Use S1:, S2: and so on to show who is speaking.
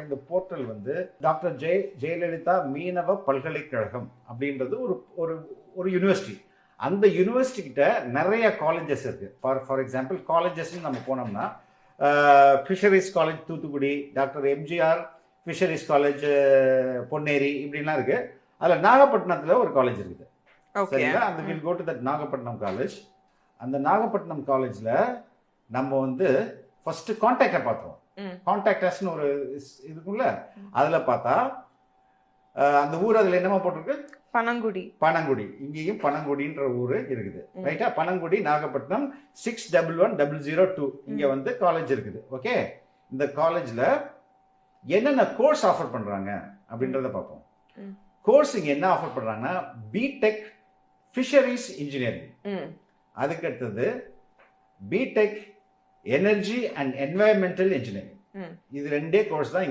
S1: இந்த போர்ட்டல் வந்து டாக்டர் ஜெயலலிதா மீனவ பல்கலைக்கழகம் அப்படின்றது ஒரு ஒரு ஒரு யூனிவர்சிட்டி. அந்த யூனிவர்சிட்டி கிட்ட நிறைய காலேஜஸ் இருக்கு. ஃபார் எக்ஸாம்பிள் காலேஜஸ் நம்ம போனோம்னா fisheries college Thoothukudi, doctor MGR fisheries college Ponneri இப்படிலாம் இருக்கு. அதில் நாகப்பட்டினத்தில் ஒரு காலேஜ் இருக்குது. சரிங்களா? அந்த will go to that Nagapattinam college. அந்த நாகப்பட்டினம் காலேஜில் நம்ம வந்து ஃபர்ஸ்ட் கான்டாக்டை பார்த்தோம். கான்டாக்டர்ஸ்னு ஒரு இருக்குல்ல, அதில் பார்த்தா அந்த ஊர் அதில் என்னமா போட்டிருக்கு? பனங்குடி. இங்கேயும் பனங்குடின்ற ஊர் இருக்குது. ரைட்டா? பனங்குடி நாகப்பட்டினம் 611002 இங்க வந்து காலேஜ் இருக்குது. ஓகே, இந்த காலேஜ்ல என்னென்ன கோர்ஸ் ஆஃபர் பண்றாங்க அப்படின்றத பார்ப்போம். கோர்ஸ் இங்க என்ன ஆஃபர் பண்றாங்கன்னா பிடெக் ஃபிஷரிஸ் இன்ஜினியரிங், அதுக்கு அடுத்தது BTech energy and environmental engineering. இது ரெண்டே கோர்ஸ் தான்